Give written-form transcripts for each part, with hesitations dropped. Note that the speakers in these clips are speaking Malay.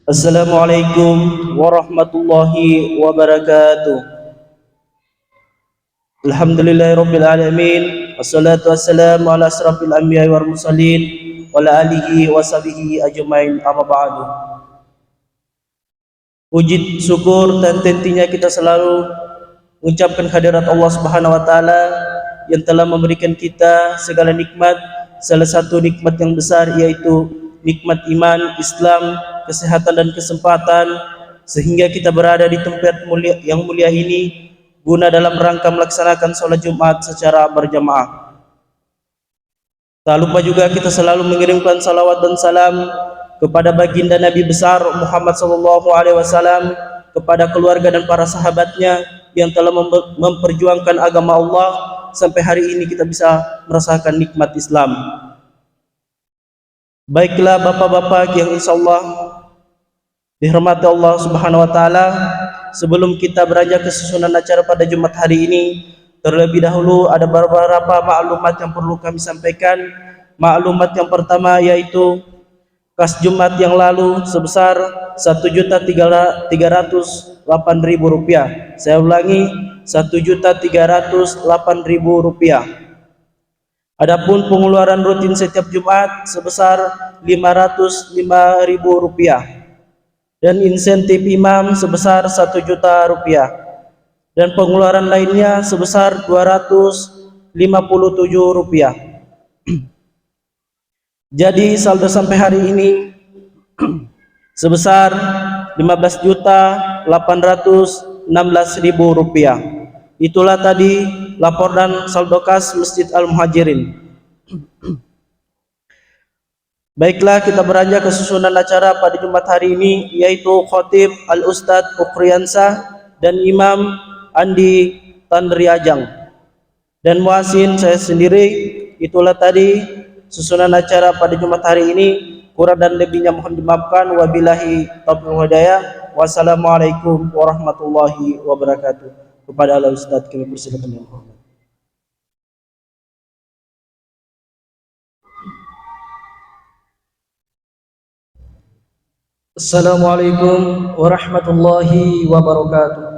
Assalamualaikum warahmatullahi wabarakatuh. Alhamdulillahirabbil alamin. Wassalatu wassalamu ala asrafil anbiya'i wal mursalin wa ala alihi wa sahbihi ajmain. Amma ba'du. Puji syukur dan tentunya kita selalu mengucapkan hadirat Allah Subhanahu wa taala yang telah memberikan kita segala nikmat. Salah satu nikmat yang besar yaitu nikmat iman, Islam, kesehatan dan kesempatan, sehingga kita berada di tempat yang mulia ini guna dalam rangka melaksanakan sholat Jumat secara berjamaah. Tak lupa juga kita selalu mengirimkan salawat dan salam kepada baginda Nabi besar Muhammad SAW, kepada keluarga dan para sahabatnya yang telah memperjuangkan agama Allah sampai hari ini kita bisa merasakan nikmat Islam. Baiklah bapak-bapak yang insyaallah dihormati Allah Subhanahu wa taala, sebelum kita beranjak ke susunan acara pada Jumat hari ini, terlebih dahulu ada beberapa maklumat yang perlu kami sampaikan. Maklumat yang pertama yaitu kas Jumat yang lalu sebesar Rp1.308.000. Saya ulangi, Rp1.308.000. Adapun pengeluaran rutin setiap Jumat sebesar Rp505.000 dan insentif imam sebesar Rp1.000.000 dan pengeluaran lainnya sebesar Rp257. Jadi saldo sampai hari ini sebesar Rp15.816.000. Itulah tadi laporan saldo kas Masjid Al-Muhajirin. Baiklah, kita beranjak ke susunan acara pada Jumat hari ini, yaitu Khotib Al-Ustadz Ukriyansah dan Imam Andi Tandriajang dan muazzin saya sendiri. Itulah tadi susunan acara pada Jumat hari ini. Kurang dan lebihnya mohon dimaafkan. Wabillahi taufiq wal hidayah. Wassalamualaikum warahmatullahi wabarakatuh. Kepada Al-Ustadz kami persilakan yang hormat. Assalamualaikum warahmatullahi wabarakatuh.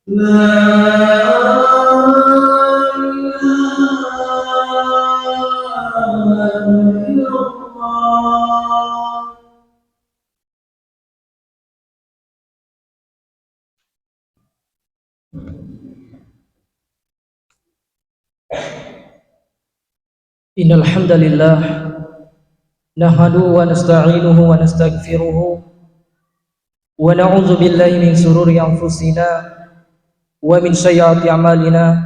Innal hamdalillah nahmaduhu wa nasta'inuhu wa nastaghfiruh wa na'udzu billahi min shururi anfusina wa min sayyiati a'malina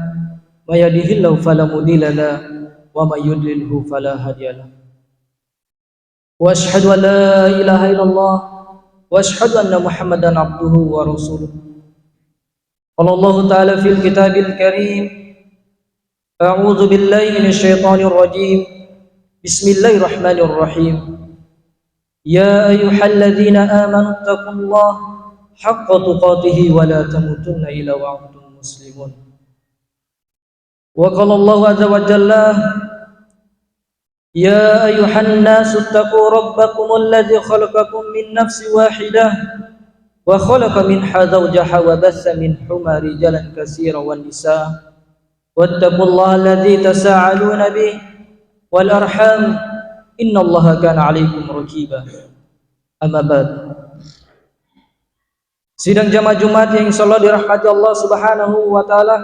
may yahdihillahu fala mudilla lahu wa may yudlilhu fala hadiya lahu wa asyhadu an la ilaha illallah wa asyhadu anna muhammadan abduhu wa rasuluh. Qala Allah ta'ala fil kitabil karim a'udzu billahi minasy syaithanir rajim. Bismillahirrahmanirrahim. Ya ayyuhalladzina amanu taqullaha haqqa tuqatih wa la tamutunna illa wa antum muslimun. Wa qala Allah azza wa jalla ya ayyuhan nasu taqu rabbakumul ladzi khalaqakum min nafsin wahidah wa khalaqa minha zawjaha wa bassa minhuma rijalan katsiran wan nisaa wattaqullaha alladzi tasaaluna bihi wal arham innallaha kana 'alaikum raqiba. Amma ba'd. Sidang jamaah Jumat yang insyaallah dirahmati Allah Subhanahu wa taala.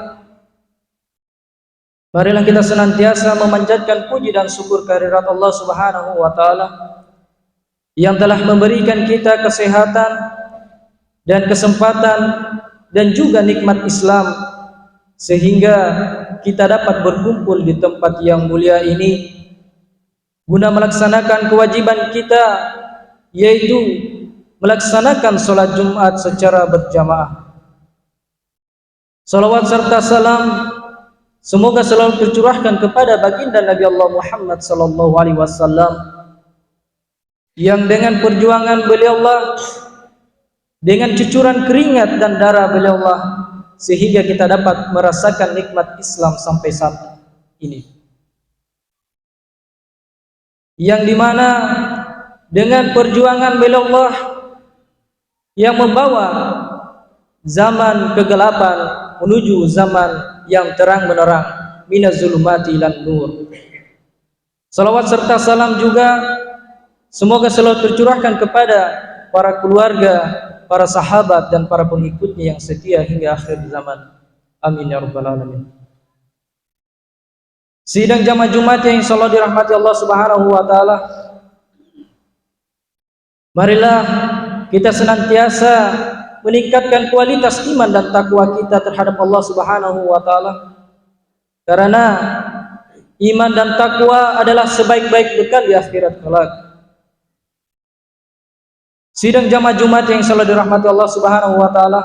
Marilah kita senantiasa memanjatkan puji dan syukur kehadirat Allah Subhanahu wa taala yang telah memberikan kita kesehatan dan kesempatan dan juga nikmat Islam sehingga kita dapat berkumpul di tempat yang mulia ini guna melaksanakan kewajiban kita, yaitu melaksanakan sholat Jumat secara berjamaah. Salawat serta salam semoga selalu tercurahkan kepada baginda Nabi Allah Muhammad sallallahu alaihi wasallam yang dengan perjuangan beliaulah, dengan cucuran keringat dan darah beliaulah, sehingga kita dapat merasakan nikmat Islam sampai saat ini. Yang dimana dengan perjuangan beliaulah yang membawa zaman kegelapan menuju zaman yang terang menerang, minaz zulumati ilan nur. Salawat serta salam juga semoga selalu tercurahkan kepada para keluarga, para sahabat dan para pengikutnya yang setia hingga akhir zaman. Amin ya rabbal alamin. Sidang jamaah Jumat yang insyaallah dirahmati Allah Subhanahu wa taala. Marilah kita senantiasa meningkatkan kualitas iman dan takwa kita terhadap Allah Subhanahu wa taala. Karena iman dan takwa adalah sebaik-baik bekal di akhirat kelak. Sidang jamaah Jumat yang insyaallah dirahmati Allah Subhanahu wa taala.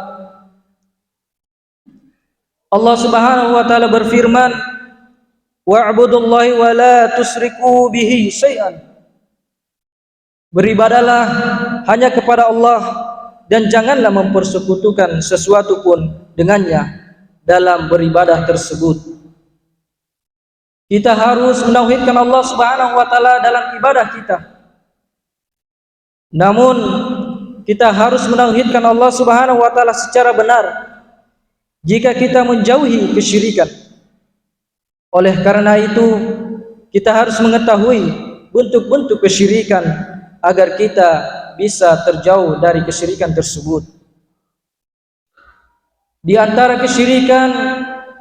Allah Subhanahu wa taala berfirman, wa'budullahi wa la tusriku bihi syai'an. Beribadalah hanya kepada Allah dan janganlah mempersekutukan sesuatu pun dengannya dalam beribadah tersebut. Kita harus menauhidkan Allah Subhanahu wa taala dalam ibadah kita. Namun kita harus menauhidkan Allah Subhanahu wa taala secara benar jika kita menjauhi kesyirikan. Oleh karena itu kita harus mengetahui bentuk-bentuk kesyirikan agar kita bisa terjauh dari kesyirikan tersebut. Di antara kesyirikan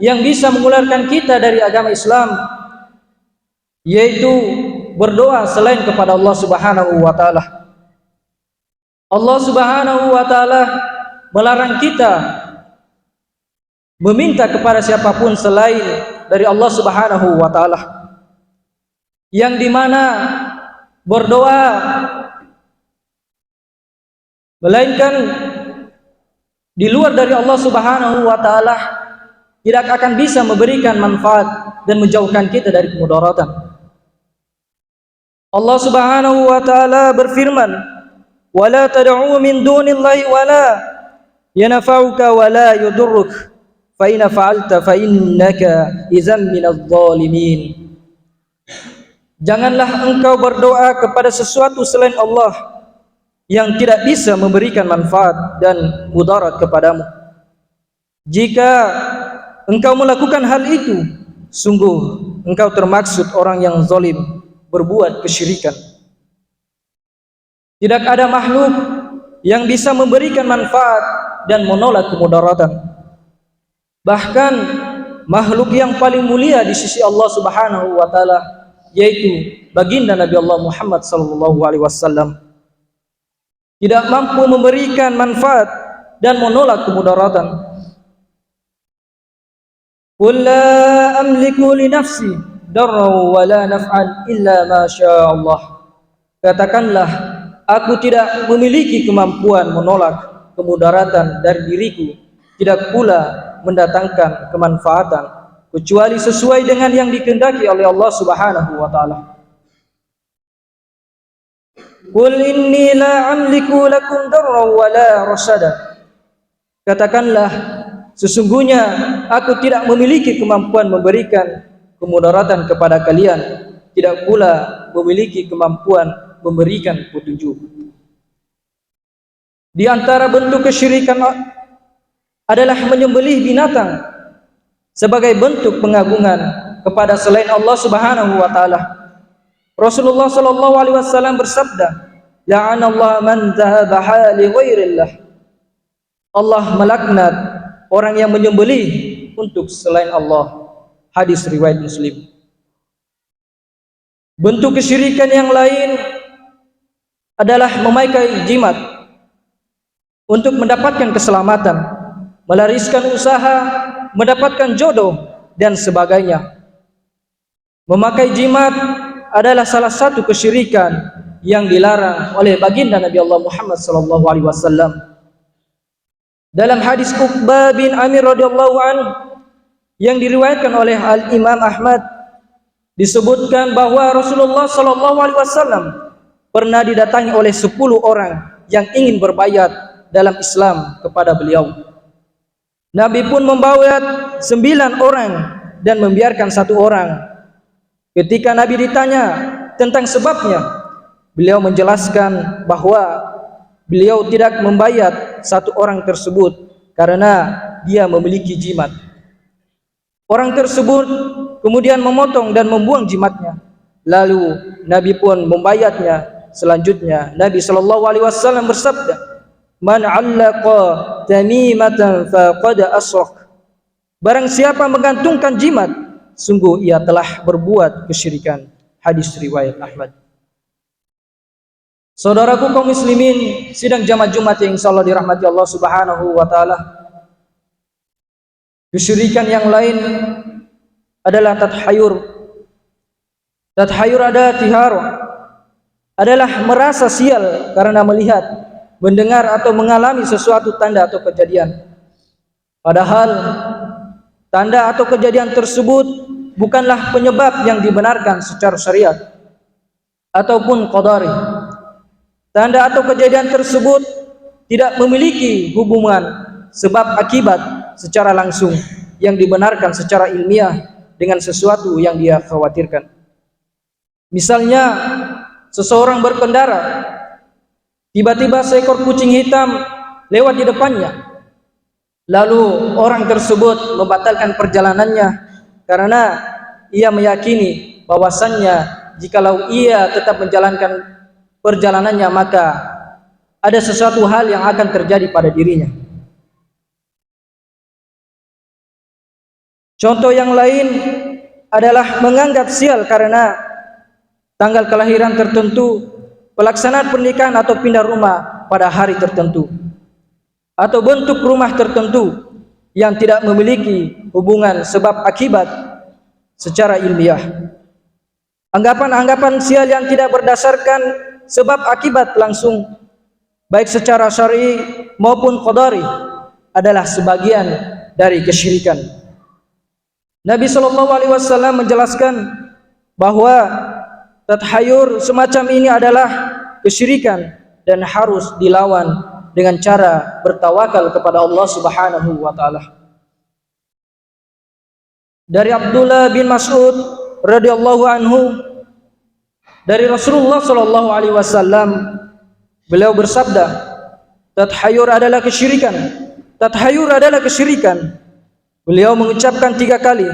yang bisa mengeluarkan kita dari agama Islam yaitu berdoa selain kepada Allah Subhanahu wa taala. Allah Subhanahu wa taala melarang kita meminta kepada siapapun selain dari Allah Subhanahu wa taala, yang dimana berdoa melainkan di luar dari Allah Subhanahu wa taala tidak akan bisa memberikan manfaat dan menjauhkan kita dari kemudaratan. Allah Subhanahu wa taala berfirman, "Wala tad'u min dunillahi wala yanfa'uka wala yudurruk." Fa in fa'alta fa innaka idzan minadh dhalimin. Janganlah engkau berdoa kepada sesuatu selain Allah yang tidak bisa memberikan manfaat dan mudarat kepadamu. Jika engkau melakukan hal itu, sungguh engkau termaksud orang yang zalim, berbuat kesyirikan. Tidak ada makhluk yang bisa memberikan manfaat dan menolak kemudaratan. Bahkan makhluk yang paling mulia di sisi Allah Subhanahu wa taala yaitu baginda Nabi Allah Muhammad sallallahu alaihi wasallam tidak mampu memberikan manfaat dan menolak kemudaratan. Qul la amliku li nafsi darran wa la naf'an illa ma syaa Allah. Katakanlah, aku tidak memiliki kemampuan menolak kemudaratan dari diriku, tidak pula mendatangkan kemanfaatan kecuali sesuai dengan yang dikehendaki oleh Allah Subhanahu wa taala. Qul inni la amliku lakum darran wa la rasada. Katakanlah, sesungguhnya aku tidak memiliki kemampuan memberikan kemudaratan kepada kalian, tidak pula memiliki kemampuan memberikan petunjuk. Di antara bentuk kesyirikan adalah menyembelih binatang sebagai bentuk pengagungan kepada selain Allah Subhanahu wa taala. Rasulullah sallallahu alaihi wasallam bersabda, "La'anallahu man dhabaha li ghairillah." Allah melaknat orang yang menyembelih untuk selain Allah. Hadis riwayat Muslim. Bentuk kesyirikan yang lain adalah memakai jimat untuk mendapatkan keselamatan, melariskan usaha, mendapatkan jodoh dan sebagainya. Memakai jimat adalah salah satu kesyirikan yang dilarang oleh baginda Nabi Allah Muhammad sallallahu alaihi wasallam. Dalam hadis Uqbah bin Amir radhiyallahu anhu yang diriwayatkan oleh Al-Imam Ahmad, disebutkan bahwa Rasulullah sallallahu alaihi wasallam pernah didatangi oleh 10 orang yang ingin berbayat dalam Islam kepada beliau. Nabi pun membawa 9 orang dan membiarkan 1 orang. Ketika Nabi ditanya tentang sebabnya, beliau menjelaskan bahwa beliau tidak membayat 1 orang tersebut karena dia memiliki jimat. Orang tersebut kemudian memotong dan membuang jimatnya. Lalu Nabi pun membayatnya. Selanjutnya Nabi sallallahu alaihi wasallam bersabda, "Man 'allaqa tamimatan faqad asyrak." Barang siapa menggantungkan jimat, sungguh ia telah berbuat kesyirikan. Hadis riwayat Ahmad. Saudaraku kaum muslimin, sidang jamaah Jumat yang insyaallah dirahmati Allah Subhanahu wa taala. Kesyirikan yang lain adalah tathayur. Tathayur ada tihar, adalah merasa sial karena melihat, mendengar atau mengalami sesuatu tanda atau kejadian. Padahal tanda atau kejadian tersebut bukanlah penyebab yang dibenarkan secara syariat ataupun qadari. Tanda atau kejadian tersebut tidak memiliki hubungan sebab akibat secara langsung yang dibenarkan secara ilmiah dengan sesuatu yang dia khawatirkan. Misalnya, seseorang berkendara, tiba-tiba seekor kucing hitam lewat di depannya. Lalu orang tersebut membatalkan perjalanannya karena ia meyakini bahwasannya jikalau ia tetap menjalankan perjalanannya maka ada sesuatu hal yang akan terjadi pada dirinya. Contoh yang lain adalah menganggap sial karena tanggal kelahiran tertentu, pelaksanaan pernikahan atau pindah rumah pada hari tertentu, atau bentuk rumah tertentu yang tidak memiliki hubungan sebab akibat secara ilmiah. Anggapan-anggapan sial yang tidak berdasarkan sebab akibat langsung baik secara syar'i maupun qadari adalah sebagian dari kesyirikan. Nabi sallallahu alaihi wasallam menjelaskan bahwa tathayur semacam ini adalah kesyirikan dan harus dilawan dengan cara bertawakal kepada Allah Subhanahu wa taala. Dari Abdullah bin Mas'ud radhiyallahu anhu, dari Rasulullah sallallahu alaihi wasallam, beliau bersabda, tathayur adalah kesyirikan. Tathayur adalah kesyirikan. Beliau mengucapkan 3 kali,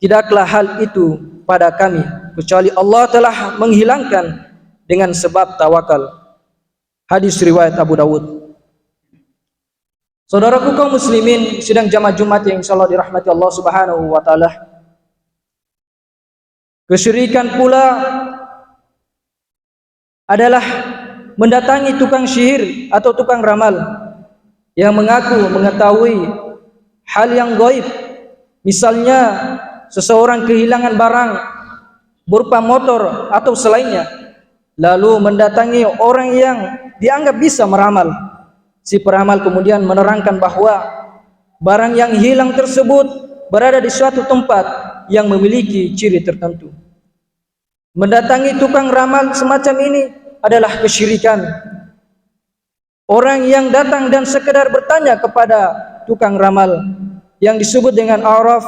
tidaklah hal itu pada kami, kecuali Allah telah menghilangkan dengan sebab tawakal. Hadis riwayat Abu Dawud. Saudaraku kaum muslimin, sidang jamaah Jumat yang insyaallah dirahmati Allah Subhanahu wa taala. Kesyirikan pula adalah mendatangi tukang sihir atau tukang ramal yang mengaku mengetahui hal yang gaib. Misalnya seseorang kehilangan barang berupa motor atau selainnya, lalu mendatangi orang yang dianggap bisa meramal. Si peramal kemudian menerangkan bahwa barang yang hilang tersebut berada di suatu tempat yang memiliki ciri tertentu. Mendatangi tukang ramal semacam ini adalah kesyirikan. Orang yang datang dan sekedar bertanya kepada tukang ramal yang disebut dengan araf,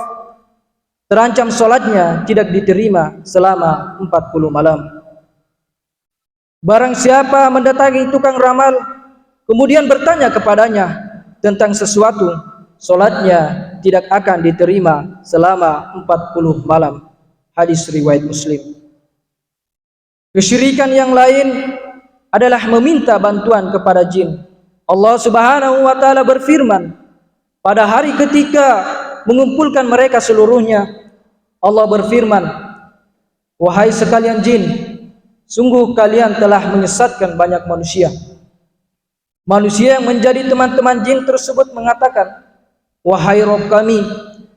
terancam solatnya tidak diterima selama 40 malam. Barang siapa mendatangi tukang ramal kemudian bertanya kepadanya tentang sesuatu, solatnya tidak akan diterima selama 40 malam. Hadis riwayat Muslim. Kesyirikan yang lain adalah meminta bantuan kepada jin. Allah Subhanahu wa taala berfirman, pada hari ketika mengumpulkan mereka seluruhnya, Allah berfirman, wahai sekalian jin, sungguh kalian telah menyesatkan banyak manusia. Manusia yang menjadi teman-teman jin tersebut mengatakan, wahai Rabb kami,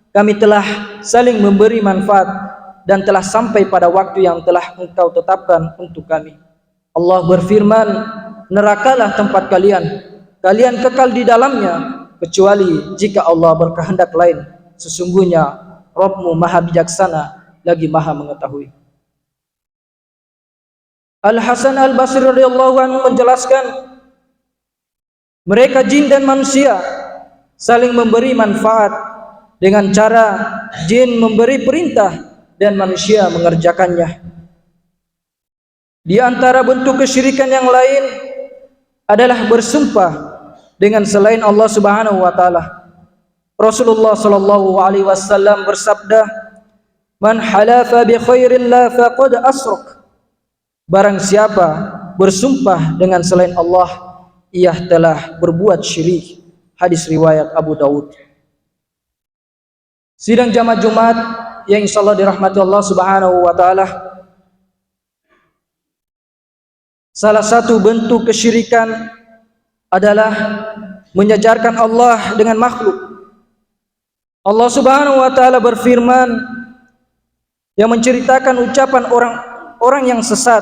kami telah saling memberi manfaat dan telah sampai pada waktu yang telah Engkau tetapkan untuk kami. Allah berfirman, nerakalah tempat kalian, kalian kekal di dalamnya, kecuali jika Allah berkehendak lain. Sesungguhnya Rabbmu maha bijaksana lagi maha mengetahui. Al-Hasan Al-Basri radhiyallahu anhu menjelaskan, mereka jin dan manusia saling memberi manfaat dengan cara jin memberi perintah dan manusia mengerjakannya. Di antara bentuk kesyirikan yang lain adalah bersumpah dengan selain Allah Subhanahu wa taala. Rasulullah sallallahu alaihi wasallam bersabda, "Man halafa bi khairillah faqad asrak." Barang siapa bersumpah dengan selain Allah, ia telah berbuat syirik. Hadis riwayat Abu Dawud. Sidang jamaah Jumat yang insyaallah dirahmati Allah Subhanahu wa taala, salah satu bentuk kesyirikan adalah menyejarkan Allah dengan makhluk. Allah Subhanahu wa taala berfirman yang menceritakan ucapan orang yang sesat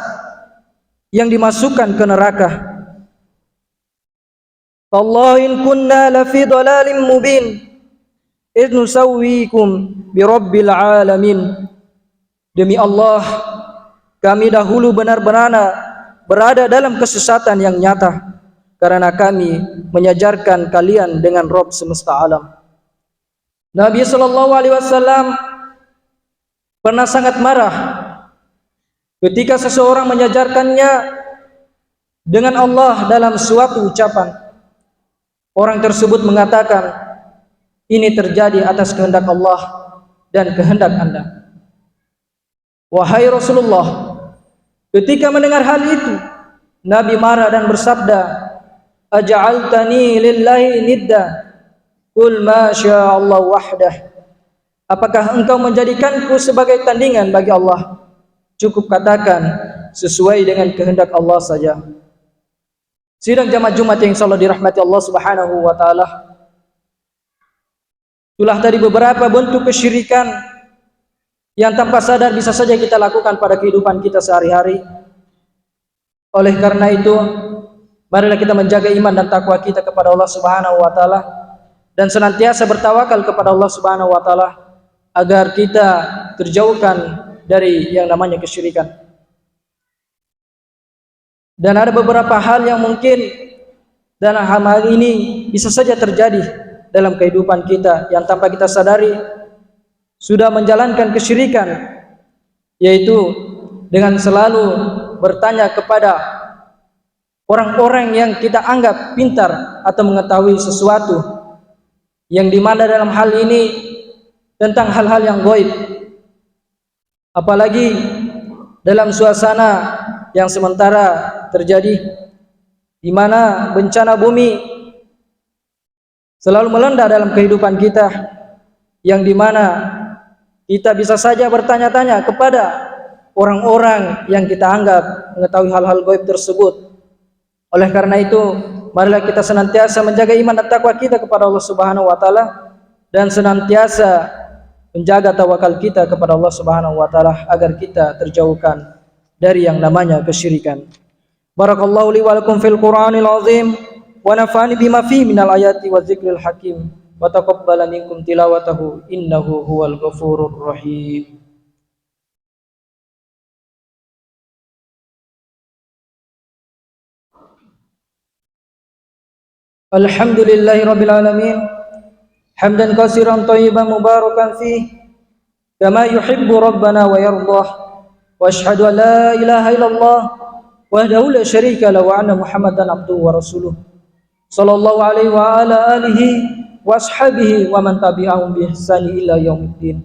yang dimasukkan ke neraka. Tallahi in kunna lafi dhalalin mubin idh nusawwikum bi rabbil alamin. Demi Allah, kami dahulu benar-benar berada dalam kesesatan yang nyata karena kami menyajarkan kalian dengan Rabb semesta alam. Nabi sallallahu alaihi wasallam pernah sangat marah ketika seseorang menyajarkannya dengan Allah dalam suatu ucapan. Orang tersebut mengatakan, ini terjadi atas kehendak Allah dan kehendak Anda. Wahai Rasulullah, ketika mendengar hal itu, Nabi marah dan bersabda, aja'altani lillahi nidda, qul ma sya'allah wahdah. Apakah engkau menjadikanku sebagai tandingan bagi Allah? Cukup katakan sesuai dengan kehendak Allah saja. Sidang jamaah Jumat yang insyaallah dirahmati Allah Subhanahu wa taala, itulah tadi beberapa bentuk kesyirikan yang tanpa sadar bisa saja kita lakukan pada kehidupan kita sehari-hari. Oleh karena itu, marilah kita menjaga iman dan takwa kita kepada Allah Subhanahu wa taala dan senantiasa bertawakal kepada Allah Subhanahu wa taala agar kita terjauhkan dari yang namanya kesyirikan. Dan ada beberapa hal yang mungkin dalam hal ini bisa saja terjadi dalam kehidupan kita yang tanpa kita sadari sudah menjalankan kesyirikan, yaitu dengan selalu bertanya kepada orang-orang yang kita anggap pintar atau mengetahui sesuatu yang dimana dalam hal ini tentang hal-hal yang gaib, apalagi dalam suasana yang sementara terjadi, di mana bencana bumi selalu melanda dalam kehidupan kita, yang dimana kita bisa saja bertanya-tanya kepada orang-orang yang kita anggap mengetahui hal-hal gaib tersebut. Oleh karena itu, marilah kita senantiasa menjaga iman dan takwa kita kepada Allah Subhanahu wa taala, dan senantiasa menjaga tawakal kita kepada Allah Subhanahu wa taala agar kita terjauhkan dari yang namanya kesyirikan. Barakallahu li wa lakum fil Qur'anil azim wa nafa'ani bima fihi minal ayati wa dzikril hakim wa taqabbala minkum tilawatahu innahu huwal ghafurur rahim. Alhamdulillahi rabbil alamin, hamdan katsiran thayyiban mubarakan fih kama yuhibbu rabbana wa yardah, wa asyhadu an la ilaha illallah wahdahu la syarika lahu wa anna muhammadan abduhu wa rasuluh sallallahu alaihi wa ala alihi wa ashabihi wa man tabi'ahum bi ihsani ila yaumiddin.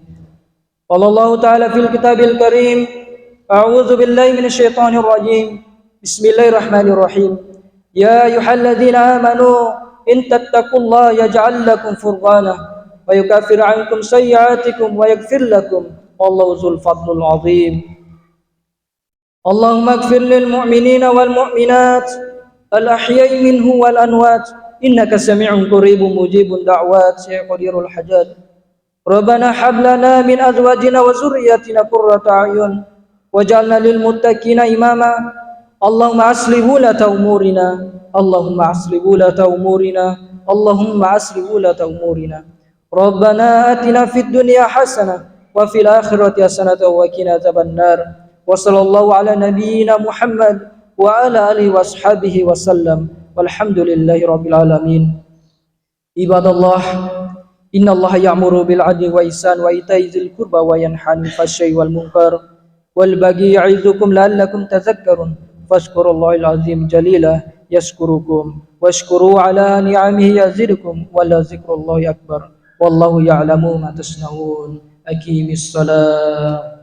Wallahu ta'ala fil kitabil karim, a'udzu billahi minasy syaithanir rajim, bismillahirrahmanirrahim. Ya ayyuhalladzina amanu in tattaqullaha yaj'al lakum furqana wa yukaffir 'ankum sayyi'atikum wa yaghfir lakum wallahu dzul fadlil 'azim. Allahumma ighfir lil mu'minina wal mu'minat al ahya'i minhu wal amwat innaka sami'un qaribun mujibud da'wat ya qadirul hajat. Rabbana hab lana min azwajina wa dhurriyyatina qurrata a'yun waj'alna lil muttaqina imama. Allahumma aslih wulata umurina, Allahumma aslih wulata umurina, Allahumma aslih wulata umurina. Rabbana atina fid dunya hasanah wa fil akhirati hasanah wa qina adzabannar. Wa sallallahu ala nabiyyina Muhammad wa ala alihi wa ashabihi wa sallam. Walhamdulillahi rabbil alamin. Ibadallah, innallaha ya'muru bil 'adli wa ihsan wa ita'i dzil qurba wa yanha 'anil fahsya'i wal munkar wal baghi ya'izukum la'allakum tadhakkarun. Fazkurallahal azim jalila yaskurukum washkuru ala ni'amihi yazidukum wala zikrullahi akbar wallahu ya'lamu ma tasnaun. Aqimis salat.